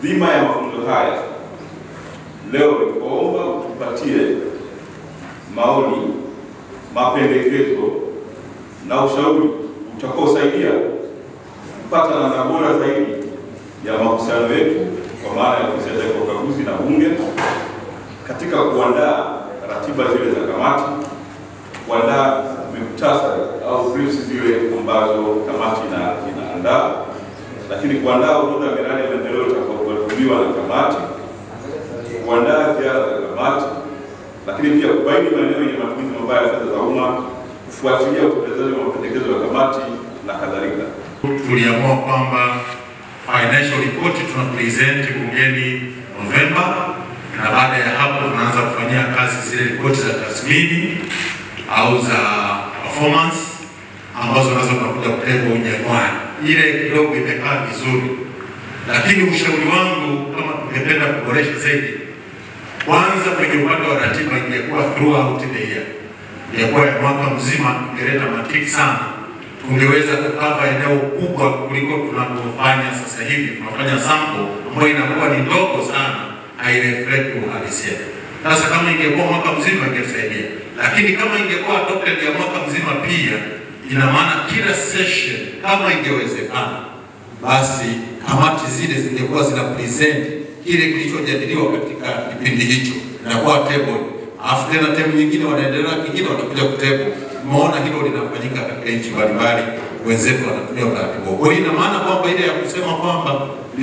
dhima ya mafunzo haya leo ni kuomba tupatie maoni, mapendekezo na ushauri utakaosaidia kupata namna bora zaidi ya mahusiano yetu kwa maana ya ofisi ya ukaguzi na bunge katika kuandaa ratiba zile za kamati, kuandaa muhtasari au briefs zile ambazo kamati inaandaa, lakini kuandaa orodha ya miradi ya maendeleo itakayofuatiliwa na kamati, kuandaa ziara za kamati, lakini pia kubaini maeneo yenye matumizi mabaya ya fedha za umma, kufuatilia utekelezaji wa mapendekezo ya kamati na kadhalika. Tuliamua kwamba financial report tunapresent bungeni Novemba, na baada ya hapo tunaanza kufanyia kazi zile ripoti za tathmini au za performance ambazo nazo tunakuja kutego Januari. Ile kidogo imekaa vizuri, lakini ushauri wangu kama tungependa kuboresha zaidi, kwanza kwenye upande wa ratiba ingekuwa throughout the year, ingekuwa ya mwaka mzima, ingeleta mantiki sana. Tungeweza kukava eneo kubwa kuliko tunapofanya sasa hivi. Tunafanya sample ambayo inakuwa ni ndogo sana, haireflect uhalisia. Sasa kama ingekuwa mwaka mzima ingesaidia, lakini kama ingekuwa adopted ya mwaka mzima pia, ina maana kila session kama ingewezekana, basi kamati zile zingekuwa zina present kile kilichojadiliwa katika kipindi hicho, inakuwa table. Afu tena temu nyingine wanaendelea, kingine watakuja kutable. Umeona hilo linafanyika katika nchi mbalimbali, wenzetu wanatumia utaratibu. Kwa hiyo ina maana kwamba ile ya kusema kwamba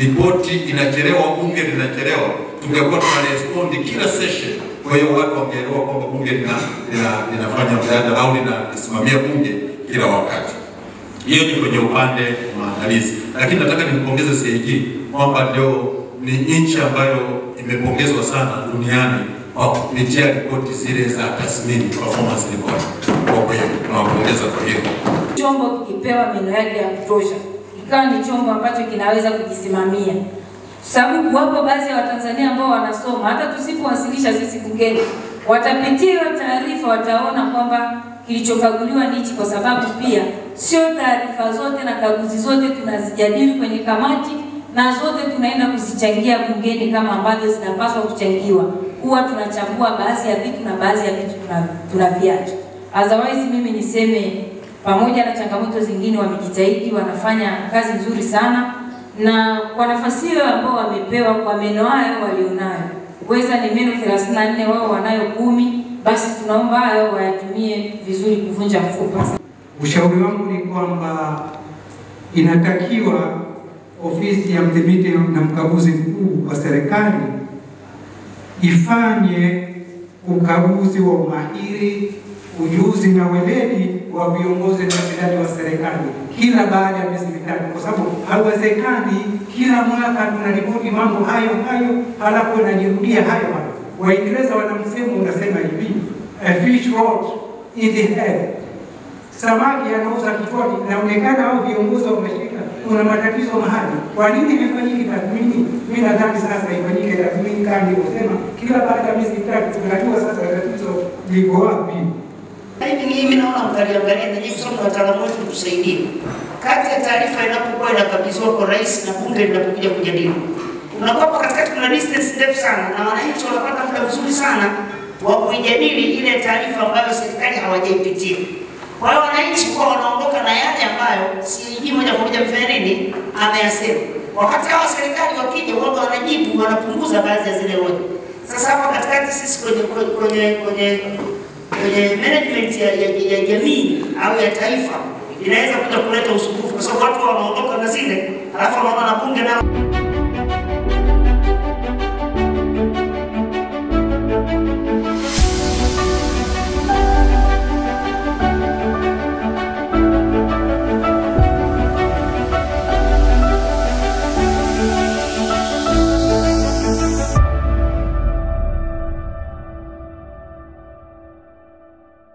ripoti inachelewa, bunge linachelewa, tungekuwa tunarespond kila session. Kwa hiyo watu wangeelewa kwamba bunge linafanya mjadala au linasimamia bunge kila wakati. Hiyo ni kwenye upande wa maandalizi. Lakini nataka nimpongeze CAG kwamba leo ni nchi ambayo imepongezwa sana duniani kwa kupitia ripoti zile za tathmini, performance report. Kwa hiyo tunawapongeza kwa hiyo. Chombo kikipewa meno yake ya kutosha, ikawa ni chombo ambacho kinaweza kujisimamia. Sababu wapo baadhi ya Watanzania ambao wanasoma, hata tusipowasilisha sisi bungeni, watapitia taarifa, wataona kwamba kilichokaguliwa ni hichi, kwa sababu pia sio taarifa zote na kaguzi zote tunazijadili kwenye kamati na zote tunaenda kuzichangia bungeni kama ambavyo zinapaswa kuchangiwa. Huwa tunachambua baadhi ya vitu na baadhi ya vitu tunaviacha. Otherwise mimi niseme pamoja na changamoto zingine wamejitahidi, wanafanya kazi nzuri sana, na kwa nafasi hiyo ambao wamepewa kwa meno hayo walionayo, uweza ni meno 34, wao wanayo 10, basi tunaomba hayo wayatumie vizuri kuvunja mfupa. Ushauri wangu ni kwamba inatakiwa ofisi ya mdhibiti na mkaguzi mkuu wa serikali ifanye ukaguzi wa umahiri, ujuzi na weledi wa viongozi na watendaji wa serikali kila baada ya miezi mitatu, kwa sababu haiwezekani kila mwaka tunaripoti mambo hayo halafu yanajirudia hayo. Waingereza wana msemo unasema hivi, a fish rot in the head. Samaki anauza kichwani, inaonekana hao viongozi wameshika kuna matatizo mahali. Kwa nini ifanyike tathmini? Mimi nadhani sasa ifanyike tathmini kama nilivyosema, kila baada ya miezi mitatu tunajua sasa tatizo liko wapi. Mimi naona mkaliangalia na nyinyi somo wataalamu wetu tusaidie. Kati ya taarifa inapokuwa inakabidhiwa kwa rais na bunge linapokuja kujadili, unakuwa katikati kuna distance ndefu sana, na wananchi wanapata muda mzuri sana wa kuijadili ile taarifa ambayo serikali hawajaipitia. Kwa hiyo wananchi kwa wanaondoka na yale ambayo CAG moja kwa moja mferini ameyasema. Wakati hawa serikali wakija wao wanajibu, wanapunguza baadhi ya zile hoja. Sasa hapa katikati sisi kwenye management ya jamii au ya taifa inaweza kuja kuleta usumbufu, kwa sababu watu wanaondoka na zile, alafu wanaona na bunge nao